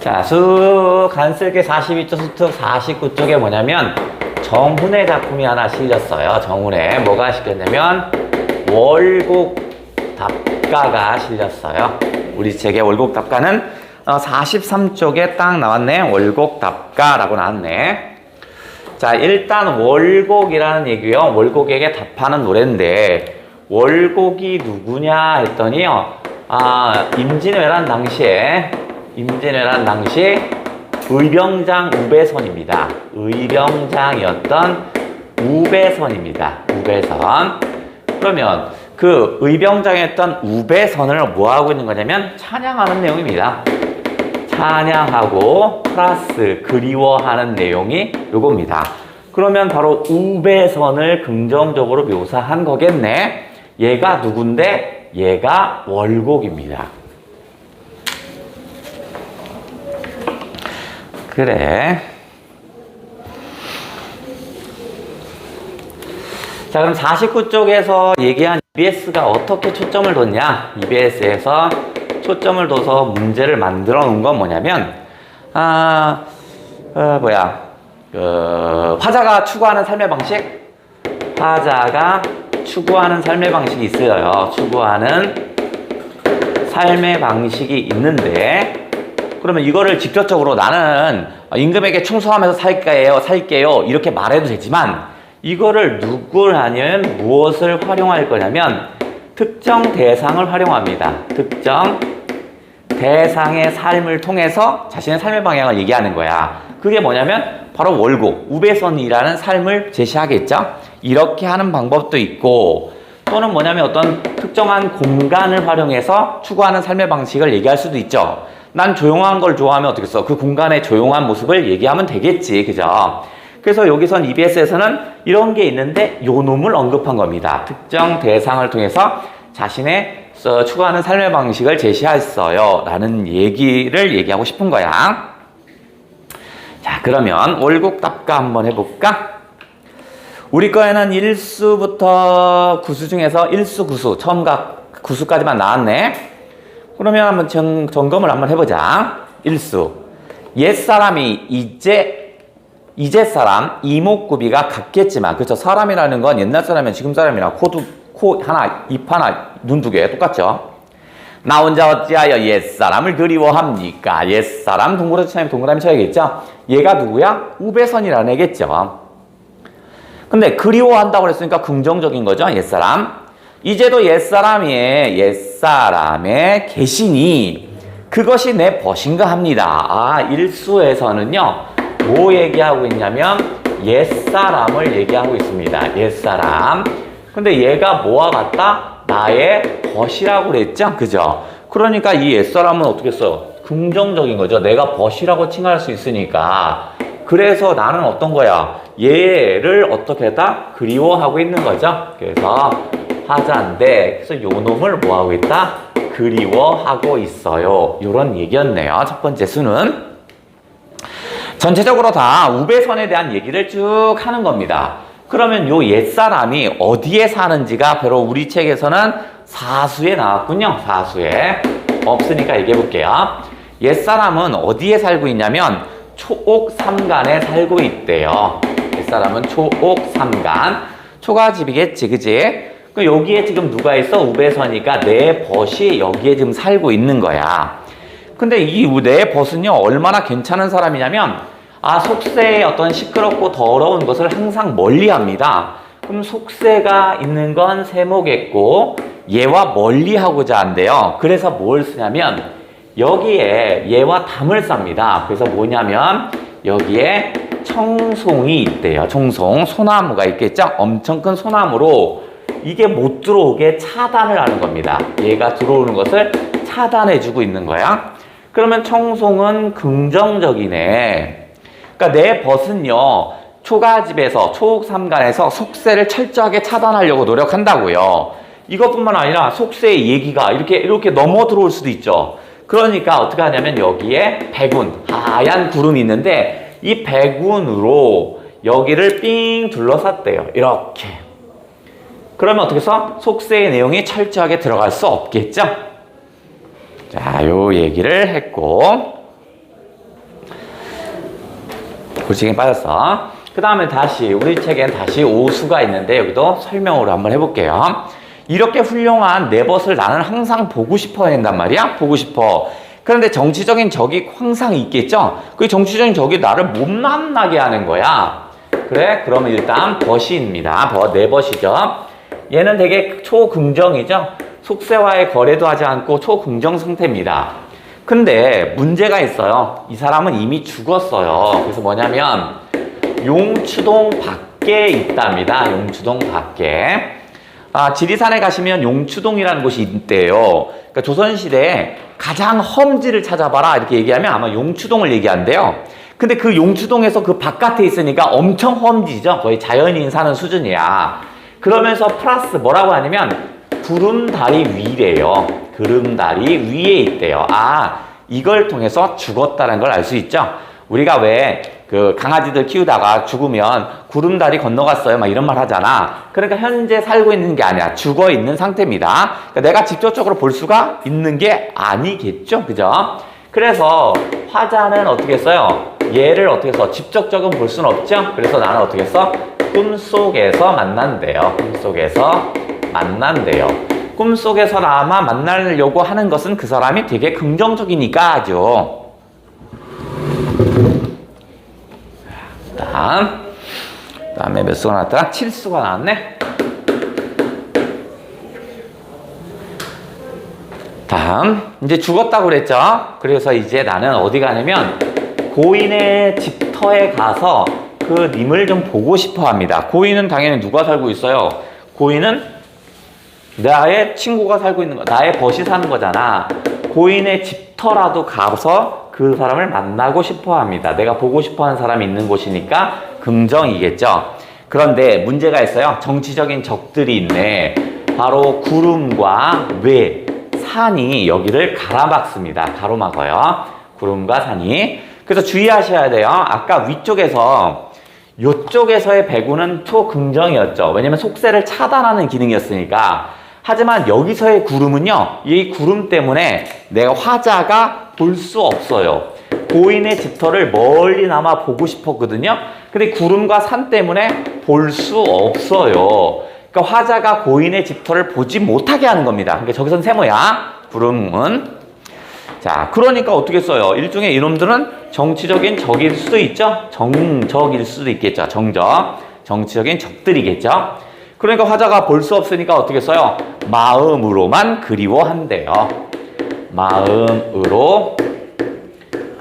자, 간쓸게 42쪽 수특 49쪽에 뭐냐면 정훈의 작품이 하나 실렸어요. 정훈의 뭐가 실렸냐면 월곡답가가 실렸어요. 우리 책의 월곡답가는 43쪽에 딱 나왔네. 월곡답가라고 나왔네. 자, 일단 월곡이라는 얘기요. 월곡에게 답하는 노래인데 월곡이 누구냐 했더니요. 임진왜란 당시에 의병장 우배선입니다. 의병장이었던 우배선입니다. 우배선. 그러면 그 의병장이었던 우배선을 뭐 하고 있는 거냐면 찬양하는 내용입니다. 찬양하고 플러스 그리워하는 내용이 요겁니다. 그러면 바로 우배선을 긍정적으로 묘사한 거겠네. 얘가 누군데? 얘가 월곡입니다. 그래. 자, 그럼 49쪽에서 얘기한 EBS가 어떻게 초점을 뒀냐? EBS에서 초점을 둬서 문제를 만들어 놓은 건 뭐냐면, 화자가 추구하는 삶의 방식? 화자가 추구하는 삶의 방식이 있어요. 추구하는 삶의 방식이 있는데, 그러면 이거를 직접적으로 나는 임금에게 충성하면서 살게요. 이렇게 말해도 되지만, 이거를 누굴 하냐면 무엇을 활용할 거냐면, 특정 대상을 활용합니다. 특정 대상의 삶을 통해서 자신의 삶의 방향을 얘기하는 거야. 그게 뭐냐면, 바로 월곡, 우배선이라는 삶을 제시하겠죠? 이렇게 하는 방법도 있고, 또는 뭐냐면 어떤 특정한 공간을 활용해서 추구하는 삶의 방식을 얘기할 수도 있죠. 난 조용한 걸 좋아하면 어떻겠어? 그 공간의 조용한 모습을 얘기하면 되겠지. 그죠? 그래서 여기선 EBS에서는 이런 게 있는데 요 놈을 언급한 겁니다. 특정 대상을 통해서 자신의 추구하는 삶의 방식을 제시했어요. 라는 얘기를 얘기하고 싶은 거야. 자, 그러면 월곡답가 한번 해볼까? 우리 거에는 1수부터 9수 중에서 1수, 9수, 처음과 9수까지만 나왔네. 그러면 한번 점검을 한번 해보자. 1수. 옛사람이 이제사람, 이목구비가 같겠지만, 그렇죠? 사람이라는 건 옛날 사람이면 지금 사람이랑 코 하나, 입 하나, 눈 두 개 똑같죠? 나 혼자 어찌하여 옛사람을 그리워합니까? 옛사람, 동그라미 쳐야겠죠? 얘가 누구야? 우배선이라는 애겠죠? 근데 그리워한다고 그랬으니까 긍정적인 거죠? 옛사람. 이제도 옛사람의 계시니 그것이 내 벗인가 합니다. 1수에서는요, 뭐 얘기하고 있냐면 옛사람을 얘기하고 있습니다. 옛사람. 근데 얘가 뭐와 같다? 나의 벗이라고 그랬죠? 그죠? 그러니까 이 옛사람은 어떻게 써? 긍정적인 거죠. 내가 벗이라고 칭할 수 있으니까. 그래서 나는 어떤 거야? 얘를 어떻게 했다? 그리워하고 있는 거죠. 그래서 화자인데, 그래서 요 놈을 뭐 하고 있다? 그리워하고 있어요. 요런 얘기였네요. 첫 번째 수는. 전체적으로 다 우배선에 대한 얘기를 쭉 하는 겁니다. 그러면 요 옛사람이 어디에 사는지가 바로 우리 책에서는 4수에 나왔군요. 4수에. 없으니까 얘기해 볼게요. 옛사람은 어디에 살고 있냐면 초옥삼간에 살고 있대요. 옛사람은 초옥삼간. 초가집이겠지, 그지? 여기에 지금 누가 있어? 우배선이니까 내 벗이 여기에 지금 살고 있는 거야. 근데 이 내 벗은요, 얼마나 괜찮은 사람이냐면, 속세의 어떤 시끄럽고 더러운 것을 항상 멀리 합니다. 그럼 속세가 있는 건 세모겠고, 얘와 멀리 하고자 한대요. 그래서 뭘 쓰냐면, 여기에 얘와 담을 쌉니다. 그래서 뭐냐면, 여기에 청송이 있대요. 청송. 소나무가 있겠죠? 엄청 큰 소나무로 이게 못 들어오게 차단을 하는 겁니다. 얘가 들어오는 것을 차단해주고 있는 거야. 그러면 청송은 긍정적이네. 그러니까 내 벗은요, 초가집에서, 초옥삼간에서 속세를 철저하게 차단하려고 노력한다고요. 이것뿐만 아니라 속세의 얘기가 이렇게 넘어 들어올 수도 있죠. 그러니까 어떻게 하냐면 여기에 백운, 하얀 구름이 있는데 이 백운으로 여기를 삥 둘러쌌대요. 이렇게. 그러면 어떻게 해서 속세의 내용이 철저하게 들어갈 수 없겠죠? 자, 요 얘기를 했고, 골치기 빠졌어. 그 다음에 다시 우리 책엔 다시 오수가 있는데 여기도 설명으로 한번 해볼게요. 이렇게 훌륭한 내 벗을 나는 항상 보고 싶어 한단 말이야. 보고 싶어. 그런데 정치적인 적이 항상 있겠죠. 그 정치적인 적이 나를 못 만나게 하는 거야. 그래? 그러면 일단 벗이입니다. 내 벗이죠. 얘는 되게 초긍정이죠. 속세와의 거래도 하지 않고 초긍정 상태입니다. 근데 문제가 있어요. 이 사람은 이미 죽었어요. 그래서 뭐냐면 용추동 밖에 있답니다. 용추동 밖에. 지리산에 가시면 용추동이라는 곳이 있대요. 그러니까 조선시대에 가장 험지를 찾아봐라 이렇게 얘기하면 아마 용추동을 얘기한대요. 근데 그 용추동에서 그 바깥에 있으니까 엄청 험지죠. 거의 자연인 사는 수준이야. 그러면서 플러스 뭐라고 하냐면 구름다리 위래요. 구름다리 위에 있대요. 이걸 통해서 죽었다는 걸 알 수 있죠. 우리가 왜 그 강아지들 키우다가 죽으면 구름다리 건너갔어요 막 이런 말 하잖아. 그러니까 현재 살고 있는 게 아니야. 죽어 있는 상태입니다. 그러니까 내가 직접적으로 볼 수가 있는 게 아니겠죠. 그죠? 그래서 화자는 어떻게 써요? 얘를 어떻게 써? 직접적으로 볼 수는 없죠. 그래서 나는 어떻게 써? 꿈속에서 만난대요. 꿈속에서 만난대요. 꿈속에서나마 만나려고 하는 것은 그 사람이 되게 긍정적이니까 하죠. 다음에 몇 수가 나왔더라? 7수가 나왔네. 다음 이제 죽었다고 그랬죠. 그래서 이제 나는 어디 가냐면 고인의 집터에 가서 그 님을 좀 보고 싶어 합니다. 고인은 당연히 누가 살고 있어요? 고인은 나의 친구가 살고 있는 거, 나의 벗이 사는 거잖아. 고인의 집터라도 가서 그 사람을 만나고 싶어 합니다. 내가 보고 싶어 하는 사람이 있는 곳이니까 긍정이겠죠. 그런데 문제가 있어요. 정치적인 적들이 있네. 바로 구름과 외, 산이 여기를 가로막습니다. 가로막아요. 구름과 산이. 그래서 주의하셔야 돼요. 아까 위쪽에서 이쪽에서의 배구는 초긍정이었죠. 왜냐면 속세를 차단하는 기능이었으니까. 하지만 여기서의 구름은요, 이 구름 때문에 내가 화자가 볼 수 없어요. 고인의 집터를 멀리나마 보고 싶었거든요. 근데 구름과 산 때문에 볼 수 없어요. 그러니까 화자가 고인의 집터를 보지 못하게 하는 겁니다. 그러니까 저기선 세모야, 구름은. 자, 그러니까 어떻게 써요? 일종의 이놈들은 정치적인 적일 수도 있죠. 정적일 수도 있겠죠. 정적. 정치적인 적들이겠죠. 그러니까 화자가 볼 수 없으니까 어떻게 써요? 마음으로만 그리워한대요. 마음으로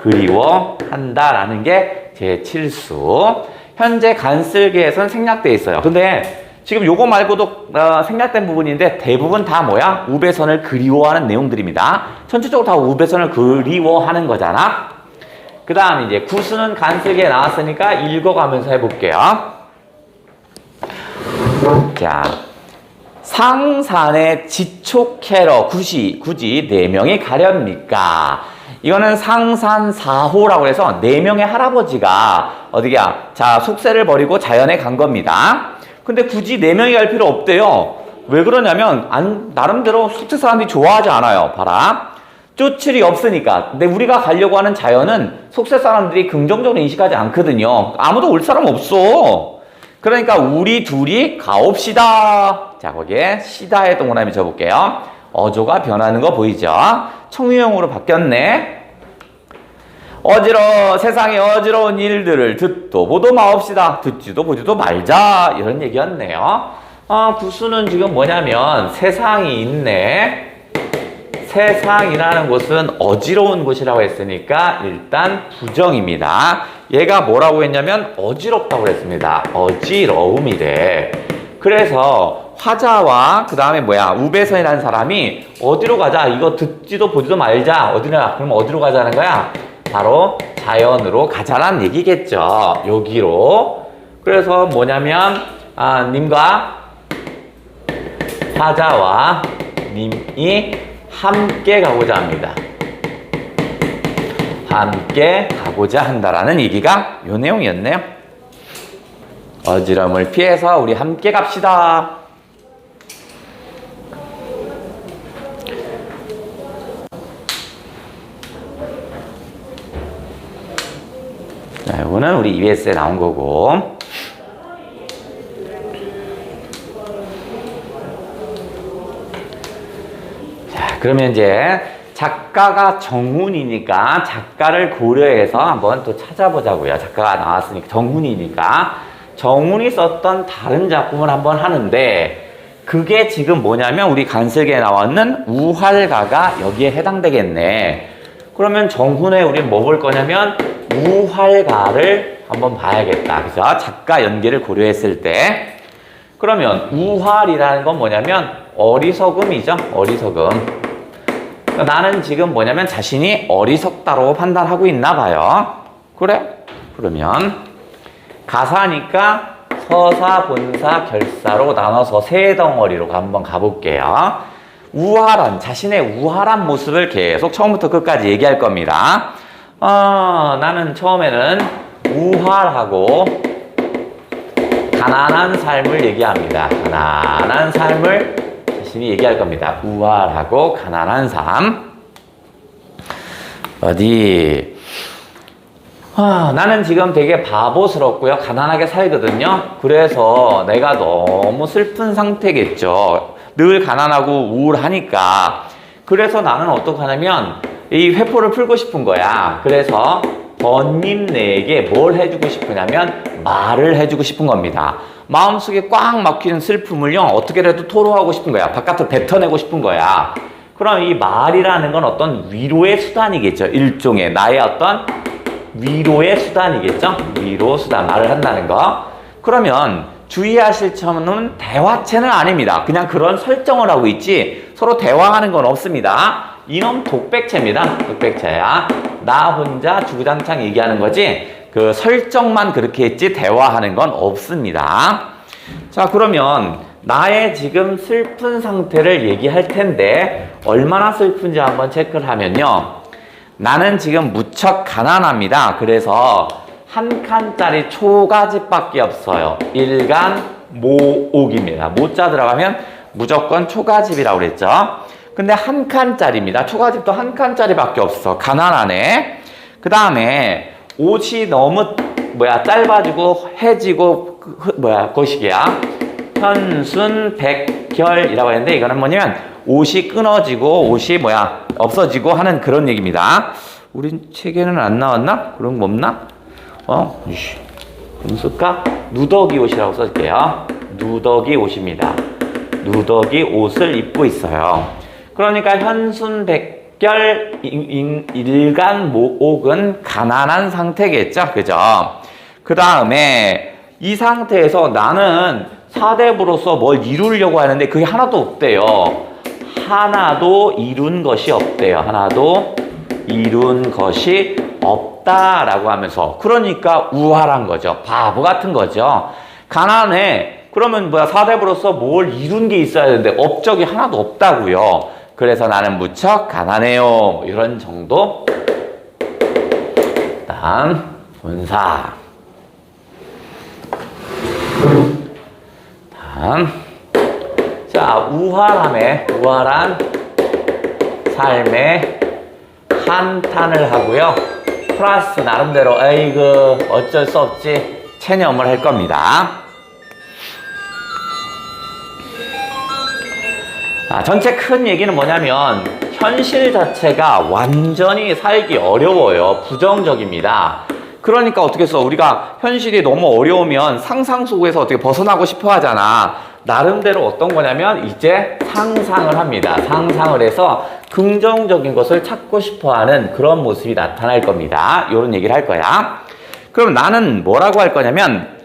그리워한다라는 게 제7수. 현재 간슬기에선 생략되어 있어요. 근데 지금 요거 말고도 생략된 부분인데 대부분 다 뭐야? 우배선을 그리워하는 내용들입니다. 전체적으로 다 우배선을 그리워하는 거잖아. 그 다음 이제 구수는 간슬기에 나왔으니까 읽어가면서 해볼게요. 자, 상산의 지촉해러 굳이 4명이 가렵니까? 이거는 상산사호라고 해서 4명의 할아버지가 어디야? 자, 속세를 버리고 자연에 간 겁니다. 근데 굳이 4명이 갈 필요 없대요. 왜 그러냐면 나름대로 속세 사람들이 좋아하지 않아요. 봐라. 쫓을이 없으니까. 근데 우리가 가려고 하는 자연은 속세 사람들이 긍정적으로 인식하지 않거든요. 아무도 올 사람 없어. 그러니까 우리 둘이 가옵시다. 자, 거기에 시다의 동그라미 줘볼게요. 어조가 변하는 거 보이죠? 청유형으로 바뀌었네. 세상에 어지러운 일들을 듣도 보도 마옵시다. 듣지도 보지도 말자. 이런 얘기였네요. 구수는 지금 뭐냐면 세상이 있네. 세상이라는 곳은 어지러운 곳이라고 했으니까 일단 부정입니다. 얘가 뭐라고 했냐면 어지럽다고 했습니다. 어지러움이래. 그래서 화자와 그 다음에 우배선이라는 사람이 어디로 가자? 이거 듣지도 보지도 말자. 어디냐? 그럼 어디로 가자는 거야? 바로 자연으로 가자란 얘기겠죠. 여기로. 그래서 뭐냐면 님과 화자와 님이 함께 가고자 합니다. 함께 가고자 한다라는 얘기가 요 내용이었네요. 어지러움을 피해서 우리 함께 갑시다. 자, 이거는 요거는 우리 EBS에 나온 거고. 자, 그러면 이제 작가가 정훈이니까 작가를 고려해서 한번 또 찾아보자고요. 작가가 나왔으니까 정훈이니까 정훈이 썼던 다른 작품을 한번 하는데 그게 지금 뭐냐면 우리 간슬기에 나왔는 우활가가 여기에 해당되겠네. 그러면 정훈에 우리 뭐 볼 거냐면 우활가를 한번 봐야겠다. 그래서 작가 연계를 고려했을 때 그러면 우활이라는 건 뭐냐면 어리석음이죠. 어리석음. 그러니까 나는 지금 뭐냐면 자신이 어리석다로 판단하고 있나 봐요. 그래? 그러면 가사니까 서사, 본사, 결사로 나눠서 세 덩어리로 한번 가볼게요. 우활한, 자신의 우활한 모습을 계속 처음부터 끝까지 얘기할 겁니다. 나는 처음에는 우활하고 가난한 삶을 얘기합니다. 가난한 삶을 자신이 얘기할 겁니다. 우활하고 가난한 삶. 어디? 나는 지금 되게 바보스럽고요. 가난하게 살거든요. 그래서 내가 너무 슬픈 상태겠죠. 늘 가난하고 우울하니까. 그래서 나는 어떡하냐면 이 회포를 풀고 싶은 거야. 그래서 번님네에게 뭘 해주고 싶으냐면 말을 해주고 싶은 겁니다. 마음속에 꽉 막히는 슬픔을요 어떻게라도 토로하고 싶은 거야. 바깥으로 뱉어내고 싶은 거야. 그럼 이 말이라는 건 어떤 위로의 수단이겠죠. 일종의 나의 어떤 위로의 수단이겠죠. 위로 수단, 말을 한다는 거. 그러면 주의하실 점은 대화체는 아닙니다. 그냥 그런 설정을 하고 있지 서로 대화하는 건 없습니다. 이놈 독백체입니다. 독백체야. 나 혼자 주구장창 얘기하는 거지 그 설정만 그렇게 했지 대화하는 건 없습니다. 자, 그러면 나의 지금 슬픈 상태를 얘기할 텐데 얼마나 슬픈지 한번 체크를 하면요. 나는 지금 무척 가난합니다. 그래서 한 칸짜리 초가집밖에 없어요. 일간 모옥입니다. 모자 들어가면 무조건 초가집이라고 그랬죠. 근데 한 칸짜리입니다. 초가집도 한 칸짜리밖에 없어. 가난하네. 그 다음에 옷이 너무 짧아지고 해지고 거시기야. 현순백결이라고 했는데 이거는 뭐냐면 옷이 끊어지고 옷이 없어지고 하는 그런 얘기입니다. 우린 책에는 안 나왔나? 그런 거 없나? 좀 쓸까? 누더기 옷이라고 써줄게요. 누더기 옷입니다. 누더기 옷을 입고 있어요. 그러니까 현순백결 일간 모옥은 가난한 상태겠죠. 그죠? 그 다음에 이 상태에서 나는 사대부로서 뭘 이루려고 하는데 그게 하나도 없대요. 하나도 이룬 것이 없대요. 하나도 이룬 것이 없다라고 하면서 그러니까 우활한 거죠. 바보 같은 거죠. 가난해. 그러면 사대부로서 뭘 이룬 게 있어야 되는데 업적이 하나도 없다고요. 그래서 나는 무척 가난해요. 이런 정도. 다음 본사. 다음. 자, 우활한 삶에 한탄을 하고요. 플러스 나름대로 에이그 어쩔 수 없지 체념을 할 겁니다. 전체 큰 얘기는 뭐냐면 현실 자체가 완전히 살기 어려워요. 부정적입니다. 그러니까 어떻게 써? 우리가 현실이 너무 어려우면 상상 속에서 어떻게 벗어나고 싶어 하잖아. 나름대로 어떤 거냐면 이제 상상을 합니다. 상상을 해서 긍정적인 것을 찾고 싶어 하는 그런 모습이 나타날 겁니다. 이런 얘기를 할 거야. 그럼 나는 뭐라고 할 거냐면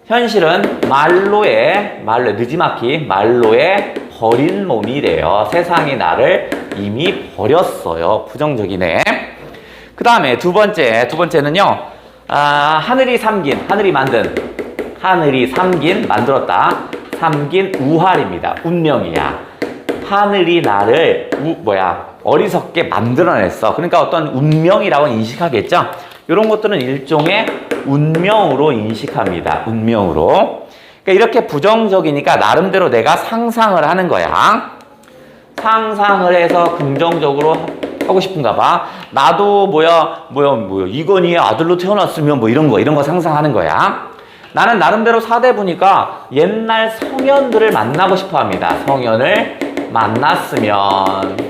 현실은 말로의 느지막이 말로의 버린 몸이래요. 세상이 나를 이미 버렸어요. 부정적이네. 그 다음에 두 번째는요. 하늘이 만들었다. 삼긴 우활입니다. 운명이야. 하늘이 나를 어리석게 만들어냈어. 그러니까 어떤 운명이라고 인식하겠죠. 이런 것들은 일종의 운명으로 인식합니다. 운명으로. 그러니까 이렇게 부정적이니까 나름대로 내가 상상을 하는 거야. 상상을 해서 긍정적으로 하고 싶은가 봐. 나도 뭐야 이건희의 아들로 태어났으면 뭐 이런 거 상상하는 거야. 나는 나름대로 사대부니까 옛날 성현들을 만나고 싶어 합니다. 성현을 만났으면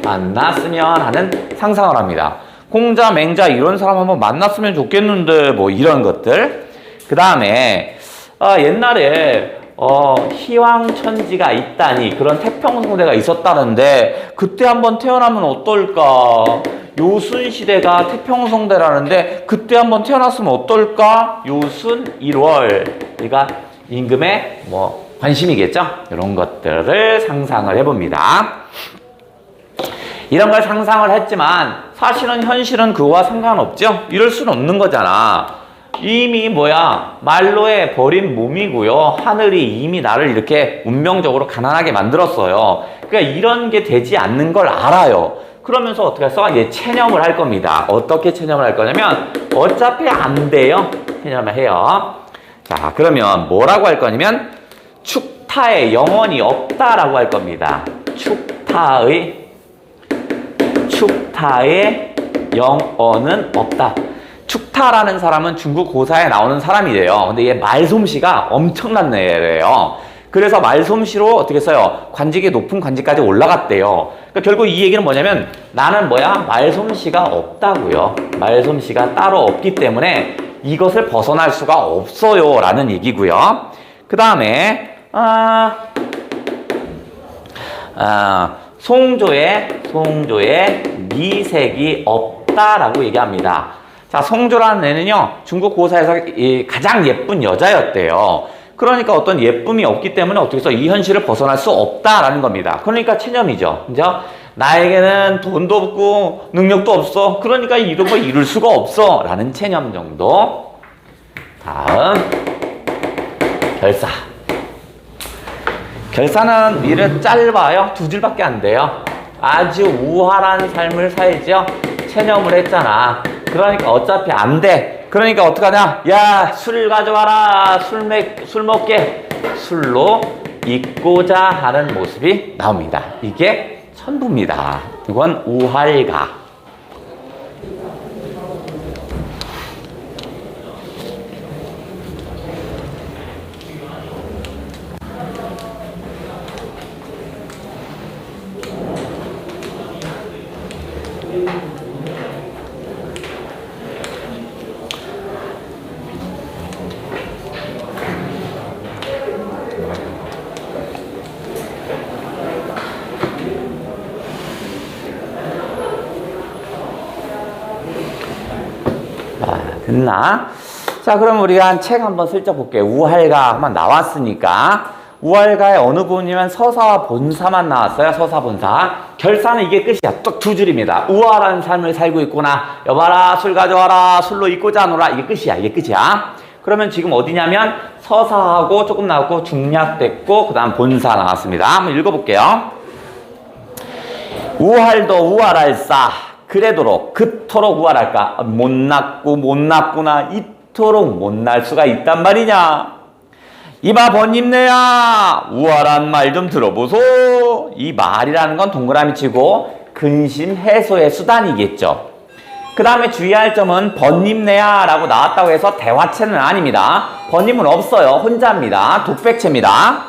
하는 상상을 합니다. 공자, 맹자 이런 사람 한번 만났으면 좋겠는데 뭐 이런 것들. 그 다음에 옛날에 희왕천지가 있다니 그런 태평성대가 있었다는데 그때 한번 태어나면 어떨까? 요순시대가 태평성대라는데 그때 한번 태어났으면 어떨까? 요순 1월. 그러니까 임금의 뭐 관심이겠죠? 이런 것들을 상상을 해봅니다. 이런 걸 상상을 했지만 사실은 현실은 그거와 상관없죠? 이럴 수는 없는 거잖아. 이미 말로에 버린 몸이고요. 하늘이 이미 나를 이렇게 운명적으로 가난하게 만들었어요. 그러니까 이런 게 되지 않는 걸 알아요. 그러면서 어떻게 해서 이제 체념을 할 겁니다. 어떻게 체념을 할 거냐면 어차피 안 돼요. 체념을 해요. 자, 그러면 뭐라고 할 거냐면 축타에 영원이 없다라고 할 겁니다. 축타에 영언은 없다. 축타라는 사람은 중국 고사에 나오는 사람이래요. 근데 얘 말솜씨가 엄청난 애래요. 그래서 말솜씨로 어떻게 써요? 관직이 높은 관직까지 올라갔대요. 그러니까 결국 이 얘기는 뭐냐면 나는 말솜씨가 없다고요. 말솜씨가 따로 없기 때문에 이것을 벗어날 수가 없어요 라는 얘기고요. 그 다음에 송조의 미색이 없다라고 얘기합니다. 자, 송조라는 애는요, 중국 고사에서 가장 예쁜 여자였대요. 그러니까 어떤 예쁨이 없기 때문에 어떻게 해서 이 현실을 벗어날 수 없다라는 겁니다. 그러니까 체념이죠. 그죠? 나에게는 돈도 없고 능력도 없어. 그러니까 이런 거 이룰 수가 없어. 라는 체념 정도. 다음, 결사. 결사는 미래 짧아요. 2줄밖에 안 돼요. 아주 우활한 삶을 살죠. 체념을 했잖아. 그러니까 어차피 안 돼. 그러니까 어떡하냐? 야, 술 가져와라. 술 먹게. 술로 잊고자 하는 모습이 나옵니다. 이게 천부입니다. 이건 우활가. 됐나? 자, 그럼 우리가 책 한번 슬쩍 볼게요. 우활가 한번 나왔으니까. 우활가의 어느 부분이면 서사와 본사만 나왔어요. 서사, 본사. 결사는 이게 끝이야. 딱 2줄입니다. 우활한 삶을 살고 있구나. 여봐라, 술 가져와라. 술로 잊고자 하노라. 이게 끝이야. 이게 끝이야. 그러면 지금 어디냐면 서사하고 조금 나왔고 중략됐고 그 다음 본사 나왔습니다. 한번 읽어볼게요. 우활도 우활할사. 그래도록 그토록 우활할까? 못났구나. 이토록 못날 수가 있단 말이냐? 이봐 번님네야, 우활한 말 좀 들어보소. 이 말이라는 건 동그라미 치고 근심 해소의 수단이겠죠. 그 다음에 주의할 점은 번님네야 라고 나왔다고 해서 대화체는 아닙니다. 번님은 없어요. 혼자입니다. 독백체입니다.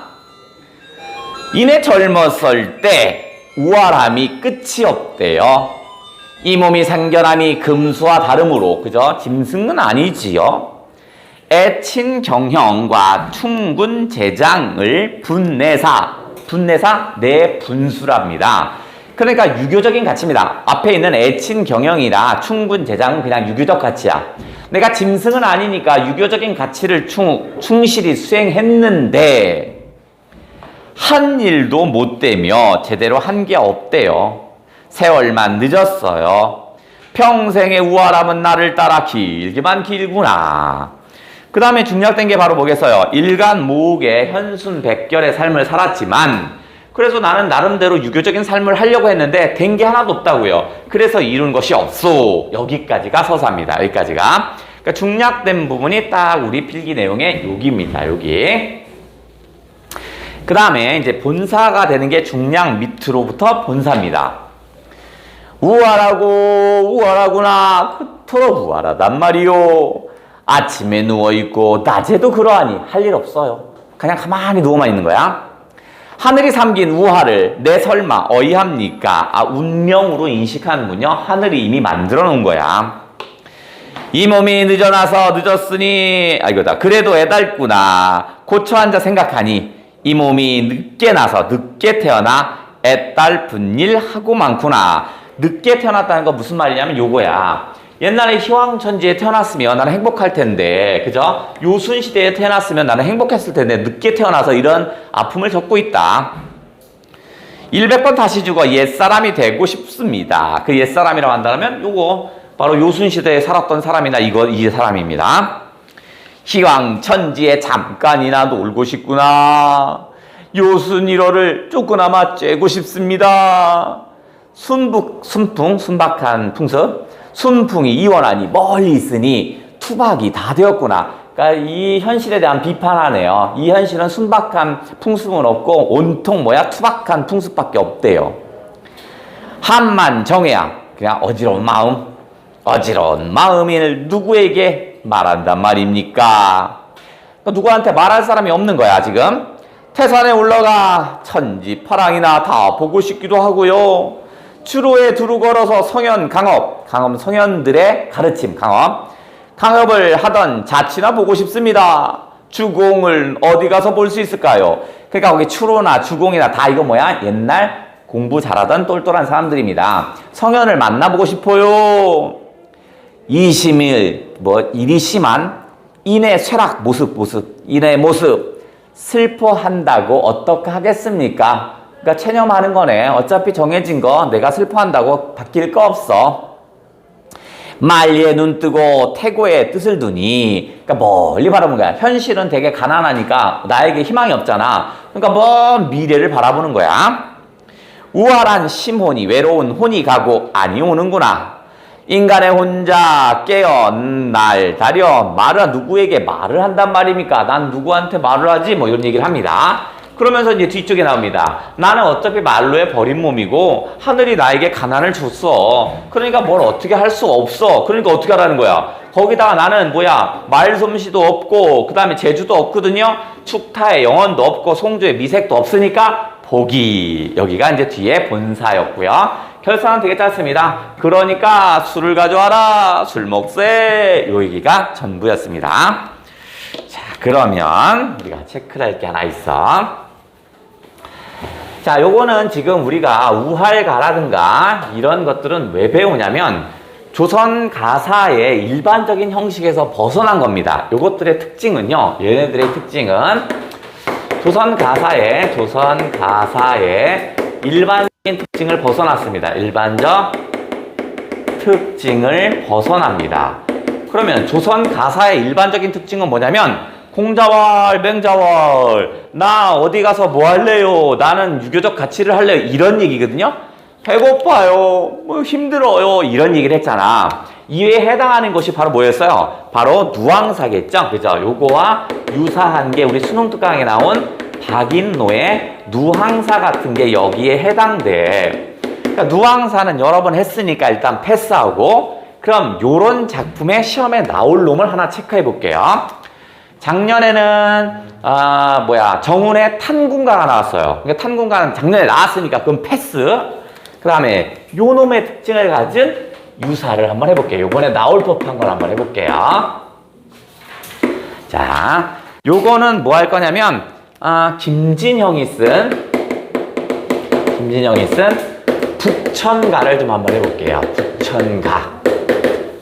이내 젊었을 때 우활함이 끝이 없대요. 이 몸이 상견함이 금수와 다름으로, 그죠? 짐승은 아니지요. 애친 경형과 충군 재장을 분내사 내 분수랍니다. 그러니까 유교적인 가치입니다. 앞에 있는 애친 경영이나 충군 재장은 그냥 유교적 가치야. 내가 짐승은 아니니까 유교적인 가치를 충실히 수행했는데 한 일도 못 되며 제대로 한 게 없대요. 세월만 늦었어요. 평생의 우활함은 나를 따라 길기만 길구나. 그 다음에 중략된 게 바로 뭐겠어요? 일간 모옥의 현순 백결의 삶을 살았지만 그래서 나는 나름대로 유교적인 삶을 하려고 했는데 된 게 하나도 없다고요. 그래서 이룬 것이 없소. 여기까지가 서사입니다. 여기까지가. 그러니까 중략된 부분이 딱 우리 필기 내용의 여기입니다. 여기. 그 다음에 이제 본사가 되는 게 중략 밑으로부터 본사입니다. 우월하구나. 그토록 우월하단 말이요. 아침에 누워있고 낮에도 그러하니 할 일 없어요. 그냥 가만히 누워만 있는 거야. 하늘이 삼긴 우화를 내 설마 어이합니까? 운명으로 인식하는군요. 하늘이 이미 만들어 놓은 거야. 이 몸이 늦었으니 이거다. 그래도 애달구나. 고쳐 앉아 생각하니 이 몸이 늦게 나서 늦게 태어나 애달픈 일 하고 많구나. 늦게 태어났다는 거 무슨 말이냐면 요거야. 옛날에 희왕천지에 태어났으면 나는 행복할 텐데, 그죠? 요순시대에 태어났으면 나는 행복했을 텐데 늦게 태어나서 이런 아픔을 겪고 있다. 100번 다시 죽어 옛사람이 되고 싶습니다. 그 옛사람이라고 한다면 요거 바로 요순시대에 살았던 사람이나 이 사람입니다. 희왕천지에 잠깐이나 놀고 싶구나. 요순 1호를 조금나마 쬐고 싶습니다. 순박한 풍습. 순풍이 이원하니 멀리 있으니 투박이 다 되었구나. 그러니까 이 현실에 대한 비판하네요. 이 현실은 순박한 풍습은 없고 온통 투박한 풍습밖에 없대요. 한만 정해야 그냥 어지러운 마음을 누구에게 말한단 말입니까? 그러니까 누구한테 말할 사람이 없는 거야 지금. 태산에 올라가 천지파랑이나 다 보고 싶기도 하고요. 추로에 두루 걸어서 강업은 성현들의 가르침, 강업을 하던 자치나 보고 싶습니다. 주공을 어디 가서 볼 수 있을까요? 그러니까 거기 추로나 주공이나 다 이거 옛날 공부 잘하던 똘똘한 사람들입니다. 성현을 만나보고 싶어요. 이심일, 일이 심한 인의 쇠락 인의 모습, 슬퍼한다고 어떻게 하겠습니까? 그러니까 체념하는 거네. 어차피 정해진 거 내가 슬퍼한다고 바뀔 거 없어. 만리에 눈 뜨고 태고에 뜻을 두니, 그러니까 멀리 바라보는 거야. 현실은 되게 가난하니까 나에게 희망이 없잖아. 그러니까 먼 미래를 바라보는 거야. 우월한 심혼이 외로운 혼이 가고 아니 오는구나. 인간의 혼자 깨어 날 다려 누구에게 말을 한단 말입니까? 난 누구한테 말을 하지? 이런 얘기를 합니다. 그러면서 이제 뒤쪽에 나옵니다. 나는 어차피 말로의 버린 몸이고 하늘이 나에게 가난을 줬어. 그러니까 뭘 어떻게 할 수 없어. 그러니까 어떻게 하라는 거야. 거기다가 나는 말솜씨도 없고 그 다음에 재주도 없거든요. 축타의 영혼도 없고 송조의 미색도 없으니까 보기. 여기가 이제 뒤에 본사였고요. 결산은 되게 짧습니다. 그러니까 술을 가져와라. 술 먹세. 요 얘기가 전부였습니다. 자, 그러면 우리가 체크할 게 하나 있어. 자, 요거는 지금 우리가 우할가라든가 이런 것들은 왜 배우냐면 조선 가사의 일반적인 형식에서 벗어난 겁니다. 요것들의 특징은요. 얘네들의 특징은 조선 가사의 일반적인 특징을 벗어났습니다. 일반적 특징을 벗어납니다. 그러면 조선 가사의 일반적인 특징은 뭐냐면 공자왈, 맹자왈, 나 어디 가서 뭐 할래요? 나는 유교적 가치를 할래요. 이런 얘기거든요. 배고파요. 힘들어요. 이런 얘기를 했잖아. 이에 해당하는 것이 바로 뭐였어요? 바로 누왕사겠죠? 그죠? 요거와 유사한 게 우리 수능 특강에 나온 박인노의 누항사 같은 게 여기에 해당돼. 그러니까 누항사는 여러 번 했으니까 일단 패스하고, 그럼 요런 작품의 시험에 나올 놈을 하나 체크해 볼게요. 작년에는 정운의 탄군가가 나왔어요. 그러니까 탄군가는 작년에 나왔으니까 그건 패스. 그 다음에 요 놈의 특징을 가진 유사를 한번 해볼게요. 요번에 나올 법한 걸 한번 해볼게요. 자, 요거는 뭐 할 거냐면 김진형이 쓴 북천가를 좀 한번 해볼게요.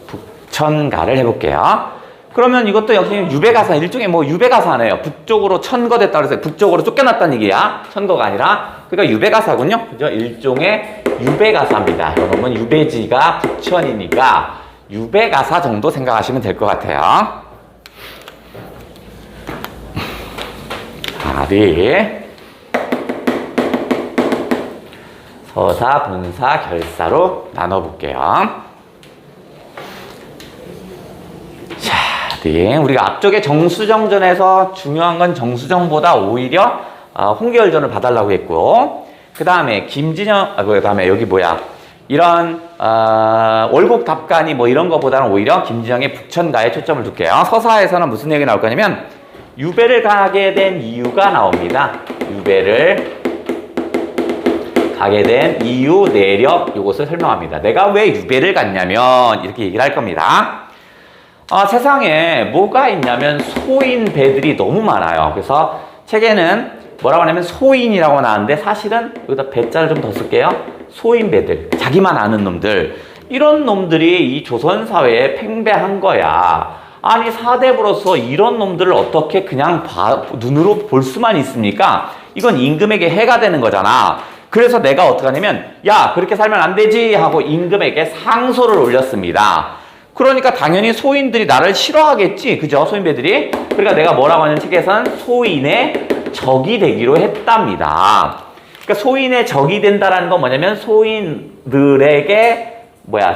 북천가를 해볼게요. 그러면 이것도 역시 유배가사, 일종의 유배가사네요. 북쪽으로 천거됐다 그래서 북쪽으로 쫓겨났다는 얘기야. 천거가 아니라. 그러니까 유배가사군요. 그죠? 일종의 유배가사입니다. 여러분, 유배지가 북천이니까 유배가사 정도 생각하시면 될 것 같아요. 아리. 서사, 분사, 결사로 나눠볼게요. 우리가 앞쪽에 정수정전에서 중요한 건 정수정보다 오히려 홍계열전을 봐달라고 했고, 그 다음에 김진영, 그 다음에 여기 이런 월곡 답간이 뭐 이런 거보다는 오히려 김진영의 북천가에 초점을 둘게요. 서사에서는 무슨 얘기 나올 거냐면 유배를 가게 된 이유가 나옵니다. 유배를 가게 된 이유, 내력, 이것을 설명합니다. 내가 왜 유배를 갔냐면 이렇게 얘기를 할 겁니다. 세상에 뭐가 있냐면 소인배들이 너무 많아요. 그래서 책에는 뭐라고 하냐면 소인이라고 나왔는데 사실은 여기다 배자를 좀 더 쓸게요. 소인배들, 자기만 아는 놈들, 이런 놈들이 이 조선사회에 팽배한 거야. 아니 사대부로서 이런 놈들을 어떻게 그냥 눈으로 볼 수만 있습니까? 이건 임금에게 해가 되는 거잖아. 그래서 내가 어떻게 하냐면 야 그렇게 살면 안 되지 하고 임금에게 상소를 올렸습니다. 그러니까 당연히 소인들이 나를 싫어하겠지, 그죠? 소인배들이. 그러니까 내가 뭐라고 하는 책에서는 소인의 적이 되기로 했답니다. 그러니까 소인의 적이 된다라는 건 뭐냐면 소인들에게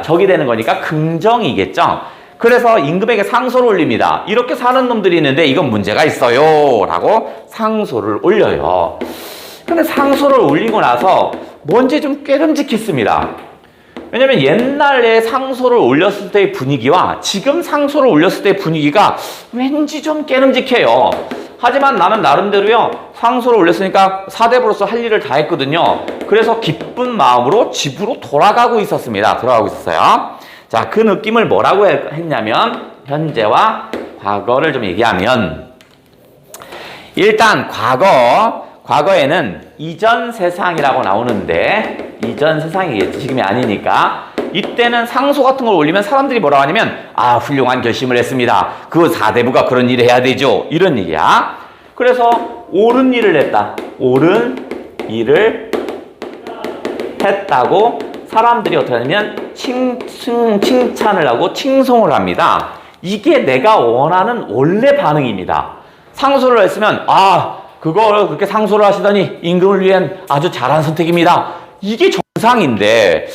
적이 되는 거니까 긍정이겠죠. 그래서 임금에게 상소를 올립니다. 이렇게 사는 놈들이 있는데 이건 문제가 있어요 라고 상소를 올려요. 근데 상소를 올리고 나서 뭔지 좀 깨름직했습니다. 왜냐면 옛날에 상소를 올렸을 때의 분위기와 지금 상소를 올렸을 때의 분위기가 왠지 좀 깨름직해요. 하지만 나는 나름대로요, 상소를 올렸으니까 사대부로서 할 일을 다 했거든요. 그래서 기쁜 마음으로 집으로 돌아가고 있었습니다. 자, 그 느낌을 뭐라고 했냐면 현재와 과거를 좀 얘기하면 일단 과거에는 이전 세상이라고 나오는데 이전 세상이겠지, 지금이 아니니까. 이때는 상소 같은 걸 올리면 사람들이 뭐라고 하냐면 훌륭한 결심을 했습니다. 그 사대부가 그런 일을 해야 되죠, 이런 얘기야. 그래서 옳은 일을 했다, 옳은 일을 했다고 사람들이 어떻게 하냐면 칭찬을 하고 칭송을 합니다. 이게 내가 원하는 원래 반응입니다. 상소를 했으면 그걸 그렇게 상소를 하시더니 임금을 위한 아주 잘한 선택입니다, 이게 정상인데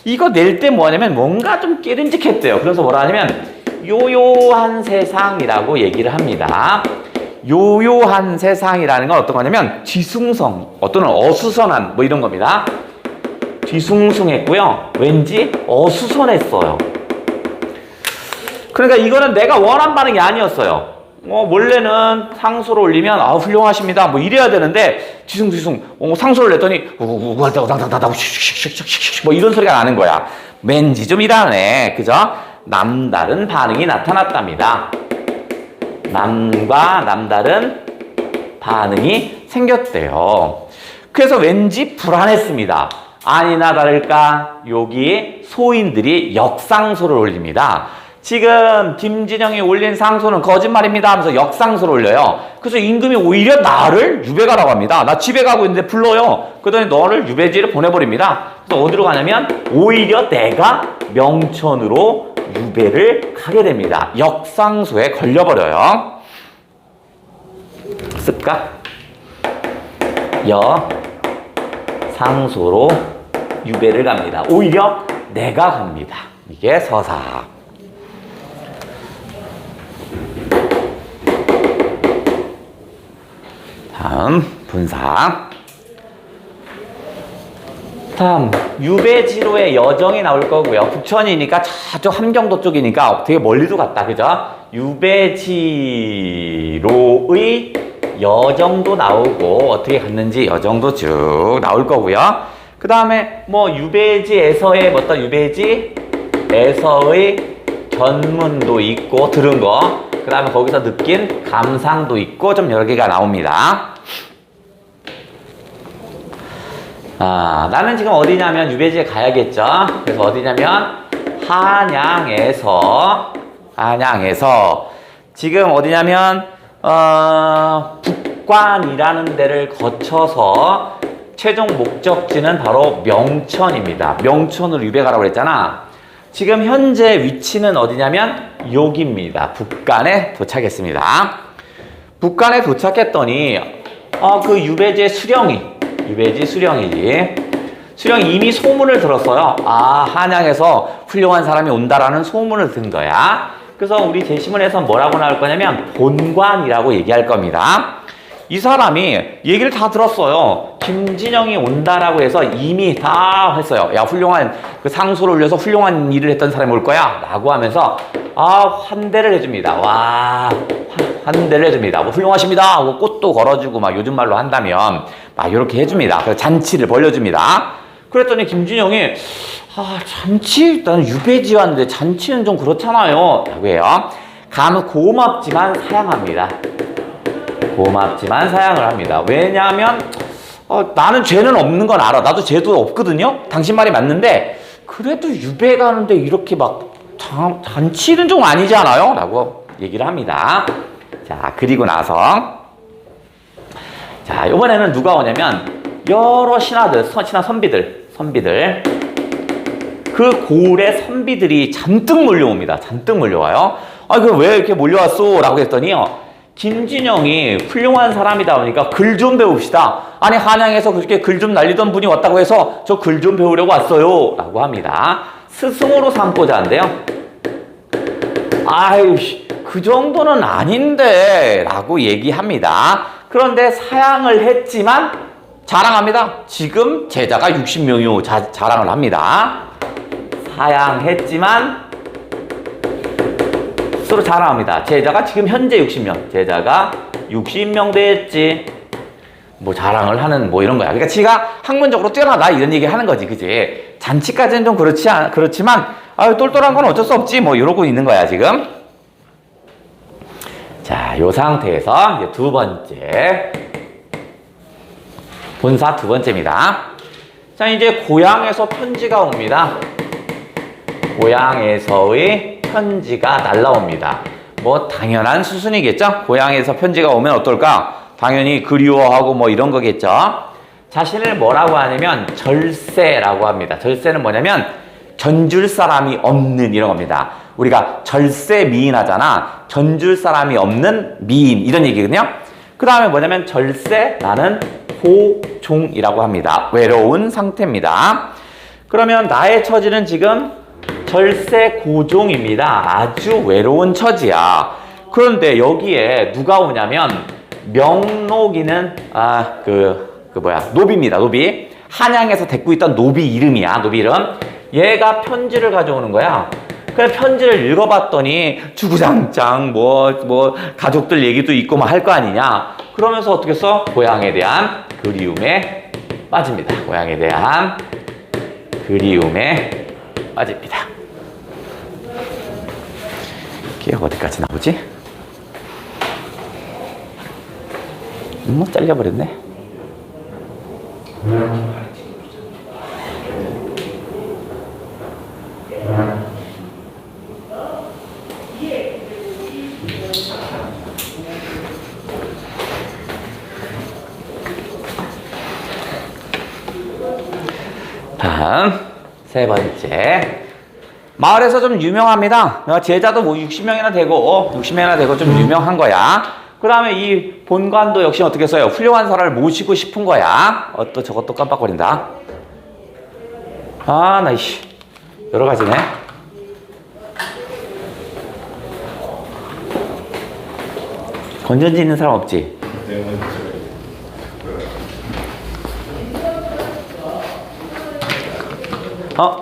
이거 낼 때 뭐냐면 뭔가 좀 깨름직했대요. 그래서 뭐라 하냐면 요요한 세상이라고 얘기를 합니다. 요요한 세상이라는 건 어떤 거냐면 뒤숭성, 어떤 어수선한 이런 겁니다. 뒤숭숭했고요, 왠지 어수선했어요. 그러니까 이거는 내가 원한 반응이 아니었어요. 원래는 상소를 올리면 훌륭하십니다 이래야 되는데 뒤숭뒤숭 상소를 냈더니 이런 소리가 나는 거야. 왠지 좀 이러네, 그죠? 남다른 반응이 나타났답니다. 남과 남다른 반응이 생겼대요. 그래서 왠지 불안했습니다. 아니나 다를까 여기 소인들이 역상소를 올립니다. 지금 김진영이 올린 상소는 거짓말입니다 하면서 역상소를 올려요. 그래서 임금이 오히려 나를 유배가라고 합니다. 나 집에 가고 있는데 불러요. 그러더니 너를 유배지를 보내버립니다. 그래서 어디로 가냐면 오히려 내가 명천으로 유배를 가게 됩니다. 역상소에 걸려버려요. 쓸까? 상소로 유배를 갑니다. 오히려 내가 갑니다. 이게 서사. 다음 분사. 다음 유배지로의 여정이 나올 거고요. 북천이니까 저쪽 함경도 쪽이니까 되게 멀리도 갔다, 그죠? 유배지로의 여정도 나오고 어떻게 갔는지 여정도 쭉 나올 거고요. 그 다음에 유배지에서의 유배지에서의 전문도 있고 들은 거, 그 다음에 거기서 느낀 감상도 있고 좀 여러 개가 나옵니다. 나는 지금 어디냐면 유배지에 가야겠죠. 그래서 어디냐면 한양에서 지금 어디냐면 북관이라는 데를 거쳐서 최종 목적지는 바로 명천입니다. 명천으로 유배 가라고 그랬잖아. 지금 현재 위치는 어디냐면 여기입니다. 북간에 도착했습니다. 북간에 도착했더니 그 유배지의 수령이지. 수령이 이미 소문을 들었어요. 한양에서 훌륭한 사람이 온다라는 소문을 든 거야. 그래서 우리 제시문에서 뭐라고 나올 거냐면 본관이라고 얘기할 겁니다. 이 사람이 얘기를 다 들었어요. 김진영이 온다라고 해서 이미 다 했어요. 야, 훌륭한, 그 상소를 올려서 훌륭한 일을 했던 사람이 올 거야. 라고 하면서, 환대를 해줍니다. 와, 환대를 해줍니다. 뭐, 훌륭하십니다. 하고 꽃도 걸어주고, 막 요즘 말로 한다면, 막 이렇게 해줍니다. 그래서 잔치를 벌려줍니다. 그랬더니 김진영이, 잔치? 나는 유배지 왔는데 잔치는 좀 그렇잖아요. 라고 해요. 고맙지만 사양합니다. 고맙지만 사양을 합니다. 왜냐하면 나는 죄는 없는 건 알아. 나도 죄도 없거든요. 당신 말이 맞는데 그래도 유배 가는데 이렇게 막 잔치는 좀 아니지 않아요? 라고 얘기를 합니다. 자, 그리고 나서 자, 이번에는 누가 오냐면 여러 신하들, 신하 선비들 그 고을의 선비들이 잔뜩 몰려옵니다. 잔뜩 몰려와요. 그럼 왜 이렇게 몰려왔어? 라고 했더니요. 김진영이 훌륭한 사람이다 보니까 글 좀 배웁시다. 아니, 한양에서 그렇게 글 좀 날리던 분이 왔다고 해서 저 글 좀 배우려고 왔어요. 라고 합니다. 스승으로 삼고자 한대요. 아유, 그 정도는 아닌데. 라고 얘기합니다. 그런데 사양을 했지만 자랑합니다. 지금 제자가 60명이요. 자랑을 합니다. 사양했지만 서로 자랑합니다. 제자가 지금 현재 60명. 제자가 60명 됐지. 뭐 자랑을 하는 뭐 이런 거야. 그러니까 지가 학문적으로 뛰어나다 이런 얘기 하는 거지. 그지? 잔치까지는 좀 그렇지만 똘똘한 건 어쩔 수 없지. 뭐 이러고 있는 거야, 지금. 자, 요 상태에서 이제 두 번째. 본사 두 번째입니다. 자, 이제 고향에서 편지가 옵니다. 고향에서의 편지가 날라옵니다. 뭐 당연한 수순이겠죠? 고향에서 편지가 오면 어떨까? 당연히 그리워하고 뭐 이런 거겠죠? 자신을 뭐라고 하냐면 절세라고 합니다. 절세는 뭐냐면 전줄 사람이 없는 이런 겁니다. 우리가 절세 미인하잖아. 전줄 사람이 없는 미인 이런 얘기거든요. 그 다음에 뭐냐면 절세 나는 고종이라고 합니다. 외로운 상태입니다. 그러면 나의 처지는 지금 절세 고종입니다. 아주 외로운 처지야. 그런데 여기에 누가 오냐면 명록이는 노비입니다. 노비. 한양에서 데리고 있던 노비 이름이야. 노비 이름. 얘가 편지를 가져오는 거야. 그래 편지를 읽어봤더니 주구장창 뭐 가족들 얘기도 있고 뭐 할 거 아니냐. 그러면서 어떻게 써? 고향에 대한 그리움에 빠집니다. 고향에 대한 그리움에 빠집니다. 이게 어디까지 나오지? 뭐 잘려버렸네. 다음 세 번째. 마을에서 좀 유명합니다. 제자도 뭐 60명이나 되고 좀 유명한 거야. 그 다음에 이 본관도 역시 어떻게 써요? 훌륭한 사람을 모시고 싶은 거야. 또 저것도 깜빡거린다. 여러 가지네. 건전지 있는 사람 없지?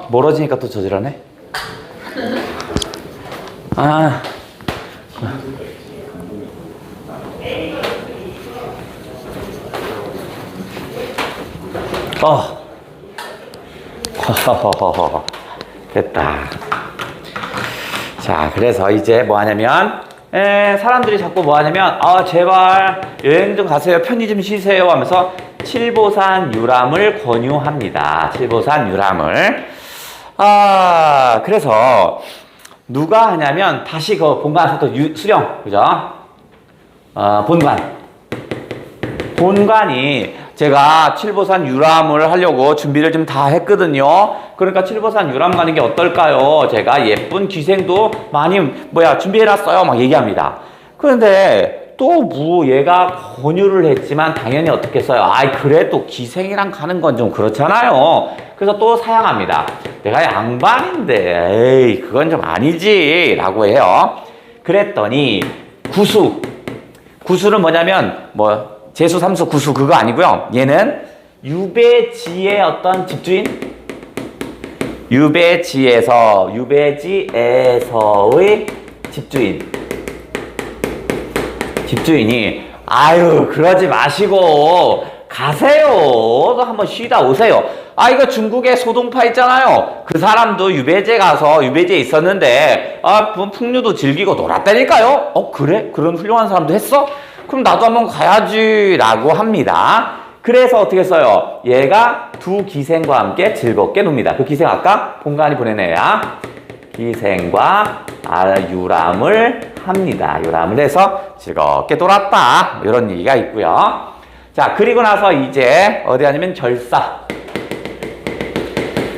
멀어지니까 또 저지라네. 됐다. 자, 그래서 이제 뭐 하냐면, 사람들이 자꾸 뭐 하냐면, 제발 여행 좀 가세요. 편히 좀 쉬세요. 하면서 칠보산 유람을 권유합니다. 칠보산 유람을. 그래서 누가 하냐면 다시 그 본관부터 수령, 그죠? 본관이 제가 칠보산 유람을 하려고 준비를 좀 다 했거든요. 그러니까 칠보산 유람 가는 게 어떨까요? 제가 예쁜 기생도 많이 준비해놨어요. 막 얘기합니다. 그런데 또 얘가 권유를 했지만 당연히 어떻게 써요? 그래도 기생이랑 가는 건 좀 그렇잖아요. 그래서 또 사양합니다. 내가 양반인데 그건 좀 아니지 라고 해요. 그랬더니 구수는 뭐냐면 재수, 삼수, 구수 그거 아니고요. 얘는 유배지의 어떤 집주인? 유배지에서의 집주인이 아유 그러지 마시고 가세요. 또 한번 쉬다 오세요. 아 이거 중국에 소동파 있잖아요. 그 사람도 유배지에 가서 유배지에 있었는데 풍류도 즐기고 놀았다니까요. 그래? 그런 훌륭한 사람도 했어? 그럼 나도 한번 가야지 라고 합니다. 그래서 어떻게 써요? 얘가 두 기생과 함께 즐겁게 놉니다. 그 기생 아까 본관이 보낸 애야. 기생과 유람을 합니다. 유람을 해서 즐겁게 놀았다. 이런 얘기가 있고요. 자, 그리고 나서 이제 어디 하냐면 결사.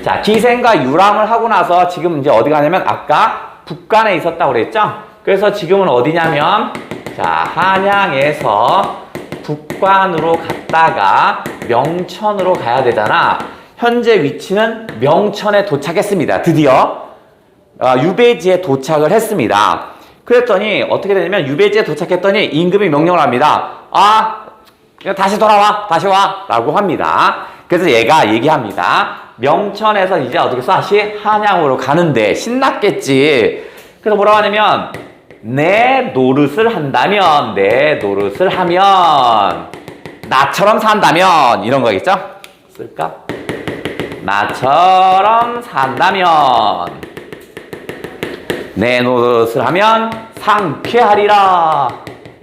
자, 기생과 유람을 하고 나서 지금 이제 어디 가냐면 아까 북간에 있었다고 그랬죠? 그래서 지금은 어디냐면 자, 한양에서 북간으로 갔다가 명천으로 가야 되잖아. 현재 위치는 명천에 도착했습니다. 드디어 유배지에 도착을 했습니다. 그랬더니 어떻게 되냐면 유배지에 도착했더니 임금이 명령을 합니다. 다시 돌아와, 다시 와 라고 합니다. 그래서 얘가 얘기합니다. 명천에서 이제 어떻게 다시 한양으로 가는데 신났겠지. 그래서 뭐라고 하냐면 내 노릇을 한다면, 내 노릇을 하면, 나처럼 산다면, 이런 거겠죠? 쓸까? 나처럼 산다면, 내 노릇을 하면 상쾌하리라.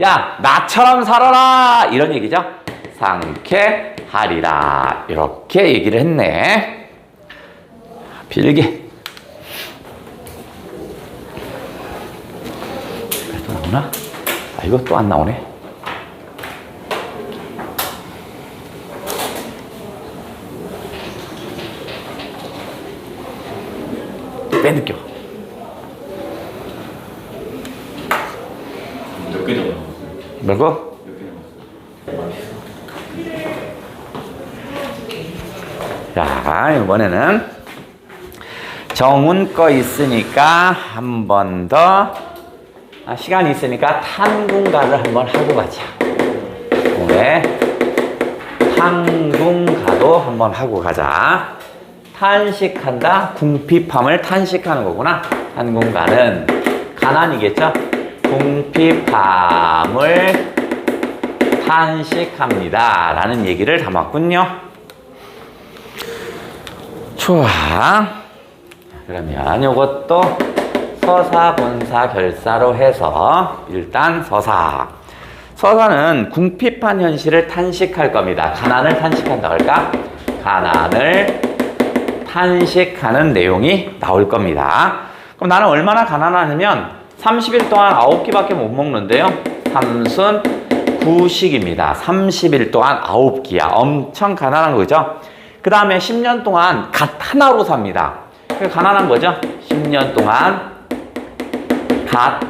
야, 나처럼 살아라. 이런 얘기죠? 상쾌하리라. 이렇게 얘기를 했네. 필기. 나오나? 이거 또 안 나오네. 왜 느껴? 몇 개 정도? 뭐고? 자, 이번에는 정운 거 있으니까 한 번 더 시간이 있으니까 탄궁가를 한번 하고 가자. 오늘 탄궁가도 한번 하고 가자. 탄식한다. 궁핍함을 탄식하는 거구나. 탄궁가는 가난이겠죠. 궁핍함을 탄식합니다. 라는 얘기를 담았군요. 좋아. 그러면 요것도 서사, 본사, 결사로 해서 일단 서사. 서사는 궁핍한 현실을 탄식할 겁니다. 가난을 탄식한다 할까? 가난을 탄식하는 내용이 나올 겁니다. 그럼 나는 얼마나 가난하냐면 30일 동안 9끼밖에 못 먹는데요. 삼순 구식입니다. 30일 동안 9끼야. 엄청 가난한 거죠. 그 다음에 10년 동안 갓 하나로 삽니다. 가난한 거죠. 10년 동안 갓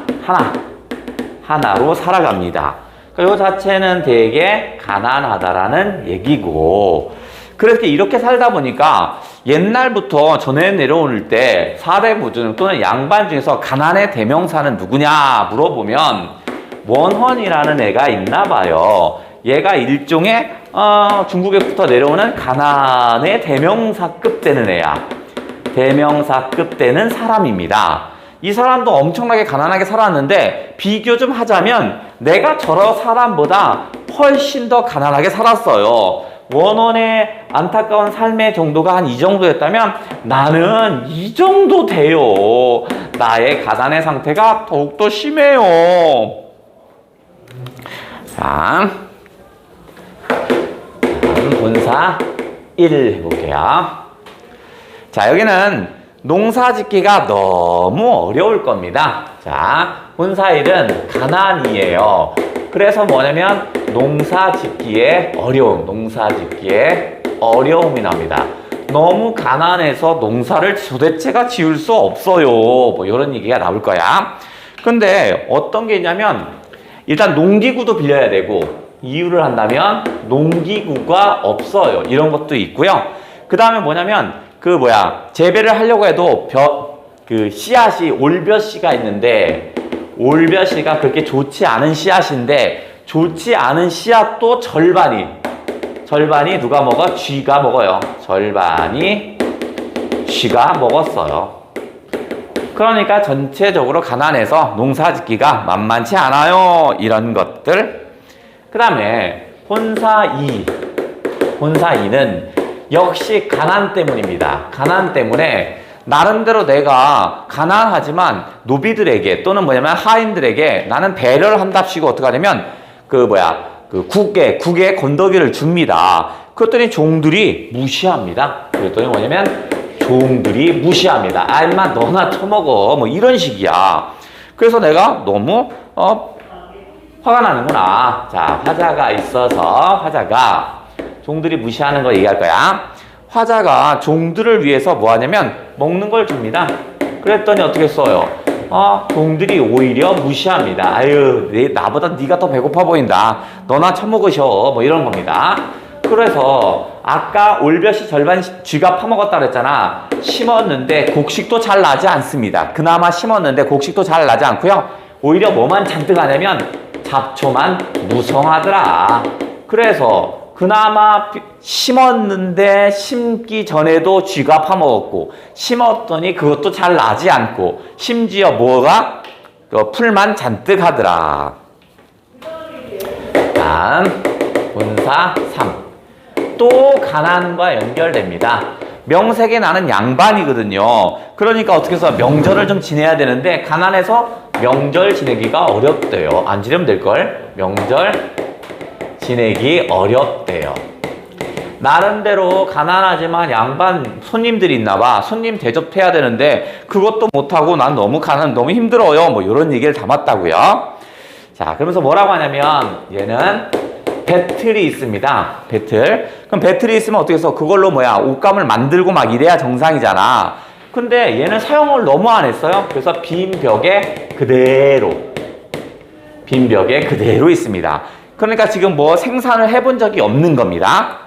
하나로 살아갑니다. 이 자체는 되게 가난하다라는 얘기고, 그렇게 이렇게 살다 보니까 옛날부터 전해 내려올 때 사대부중 또는 양반 중에서 가난의 대명사는 누구냐 물어보면 원헌이라는 애가 있나 봐요. 얘가 일종의 중국에부터 내려오는 가난의 대명사급 되는 애야. 대명사급 되는 사람입니다. 이 사람도 엄청나게 가난하게 살았는데 비교 좀 하자면 내가 저런 사람보다 훨씬 더 가난하게 살았어요. 원원의 안타까운 삶의 정도가 한 이 정도였다면 나는 이 정도 돼요. 나의 가난의 상태가 더욱더 심해요. 자, 본사 1 해볼게요. 자, 여기는 농사 짓기가 너무 어려울 겁니다. 자, 본사 1은 가난이에요. 그래서 뭐냐면 농사 짓기에 어려움이 납니다. 너무 가난해서 농사를 도대체가 지을 수 없어요. 뭐 이런 얘기가 나올 거야. 근데 어떤 게 있냐면 일단 농기구도 빌려야 되고, 이유를 한다면 농기구가 없어요. 이런 것도 있고요. 그 다음에 뭐냐면 재배를 하려고 해도 씨앗이 올벼씨가 있는데 올벼씨가 그렇게 좋지 않은 씨앗인데 좋지 않은 씨앗도 절반이 누가 먹어? 쥐가 먹어요. 절반이 쥐가 먹었어요. 그러니까 전체적으로 가난해서 농사짓기가 만만치 않아요. 이런 것들. 그 다음에 혼사 2는 역시 가난 때문입니다. 가난 때문에 나름대로 내가 가난하지만 노비들에게 또는 뭐냐면 하인들에게 나는 배려를 한답시고 어떻게 하냐면 국에 건더기를 줍니다. 그랬더니 종들이 무시합니다. 그랬더니 뭐냐면 종들이 무시합니다. 아 임마 너나 처먹어 뭐 이런 식이야. 그래서 내가 너무 화가 나는구나. 자, 화자가 있어서 화자가 종들이 무시하는 거 얘기할 거야. 화자가 종들을 위해서 뭐 하냐면 먹는 걸 줍니다. 그랬더니 어떻게 써요? 종들이 오히려 무시합니다. 아유, 나보다 네가 더 배고파 보인다. 너나 처먹으셔. 뭐 이런 겁니다. 그래서 아까 올볕이 절반 쥐가 파먹었다 그랬잖아. 심었는데 곡식도 잘 나지 않습니다. 그나마 심었는데 곡식도 잘 나지 않고요. 오히려 뭐만 잔뜩 하냐면 잡초만 무성하더라. 그래서 그나마 심었는데 심기 전에도 쥐가 파먹었고 심었더니 그것도 잘 나지 않고 심지어 뭐가 풀만 잔뜩 하더라. 다음 본사 3. 또 가난과 연결됩니다. 명색에 나는 양반이거든요. 그러니까 어떻게 해서 명절을 좀 지내야 되는데 가난해서 명절 지내기가 어렵대요. 안 지내면 될걸? 명절 지내기 어렵대요. 나름대로 가난하지만 양반 손님들이 있나봐. 손님 대접해야 되는데 그것도 못하고 난 너무 너무 힘들어요. 뭐 이런 얘기를 담았다고요. 자, 그러면서 뭐라고 하냐면 얘는 배틀이 있습니다. 배틀. 그럼 배틀이 있으면 어떻게 해서 그걸로 옷감을 만들고 막 이래야 정상이잖아. 근데 얘는 사용을 너무 안 했어요. 그래서 빈 벽에 그대로 있습니다. 그러니까 지금 뭐 생산을 해본 적이 없는 겁니다.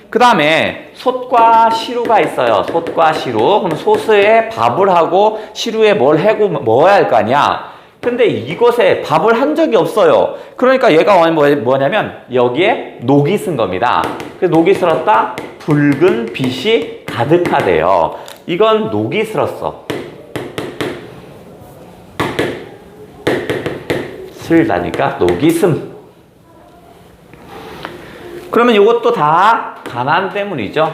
그 다음에 솥과 시루가 있어요. 솥과 시루. 그럼 솥에 밥을 하고 시루에 뭘 해고 먹어야 할 거 아니야. 근데 이곳에 밥을 한 적이 없어요. 그러니까 얘가 뭐냐면 여기에 녹이 쓴 겁니다. 그래서 녹이 쓸었다 붉은 빛이 가득하대요. 이건 녹이 쓸었어. 슬다니까 녹이 씀. 그러면 이것도 다 가난 때문이죠.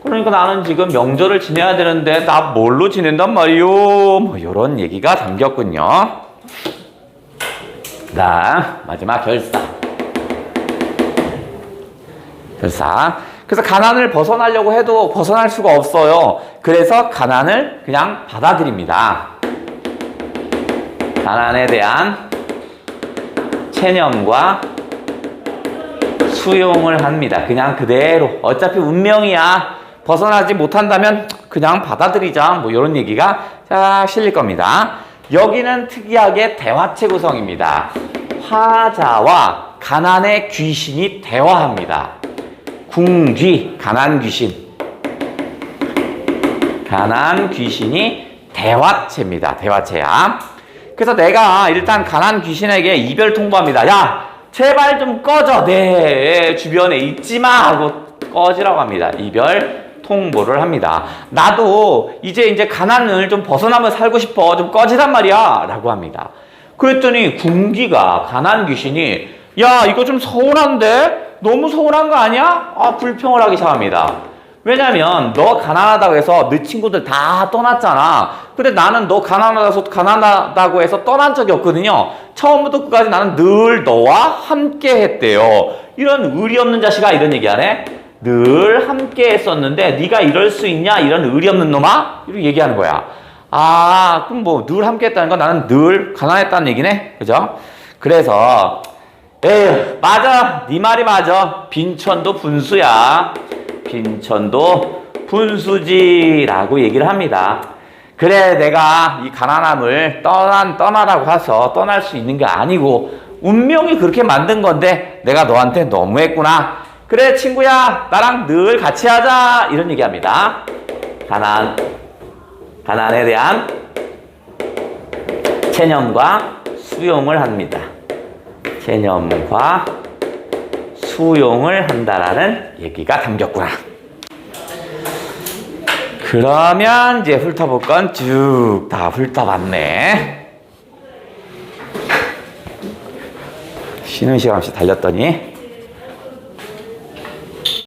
그러니까 나는 지금 명절을 지내야 되는데 나 뭘로 지낸단 말이요. 뭐 이런 얘기가 담겼군요. 마지막 결사. 그래서 가난을 벗어나려고 해도 벗어날 수가 없어요. 그래서 가난을 그냥 받아들입니다. 가난에 대한 체념과 수용을 합니다. 그냥 그대로. 어차피 운명이야. 벗어나지 못한다면 그냥 받아들이자. 뭐 이런 얘기가 쫙 실릴 겁니다. 여기는 특이하게 대화체 구성입니다. 화자와 가난의 귀신이 대화합니다. 궁귀, 가난 귀신. 가난 귀신이 대화체입니다. 대화체야. 그래서 내가 일단 가난 귀신에게 이별 통보합니다. 야, 제발 좀 꺼져. 내 주변에 있지 마. 하고 꺼지라고 합니다. 이별 통보를 합니다. 나도 이제 가난을 좀 벗어나면 살고 싶어. 좀 꺼지란 말이야. 라고 합니다. 그랬더니 궁기가 가난 귀신이 야, 이거 좀 서운한데? 너무 서운한 거 아니야? 불평을 하기 시작합니다. 왜냐면 너 가난하다고 해서 네 친구들 다 떠났잖아. 근데 나는 너 가난하다고 해서 떠난 적이 없거든요. 처음부터 끝까지 나는 늘 너와 함께 했대요. 이런 의리 없는 자식아, 이런 얘기 안 해? 늘 함께 했었는데 네가 이럴 수 있냐? 이런 의리 없는 놈아? 이렇게 얘기하는 거야. 그럼 뭐 늘 함께 했다는 건 나는 늘 가난했다는 얘기네. 그죠? 그래서 에휴, 맞아. 네 말이 맞아. 빈천도 분수야. 빈천도 분수지라고 얘기를 합니다. 그래, 내가 이 가난함을 떠나라고 해서 떠날 수 있는 게 아니고 운명이 그렇게 만든 건데 내가 너한테 너무했구나. 그래, 친구야, 나랑 늘 같이 하자. 이런 얘기합니다. 가난에 대한 체념과 수용을 합니다. 개념과 수용을 한다라는 얘기가 담겼구나. 그러면 이제 훑어볼 건 쭉 다 훑어봤네. 쉬는 시간 없이 달렸더니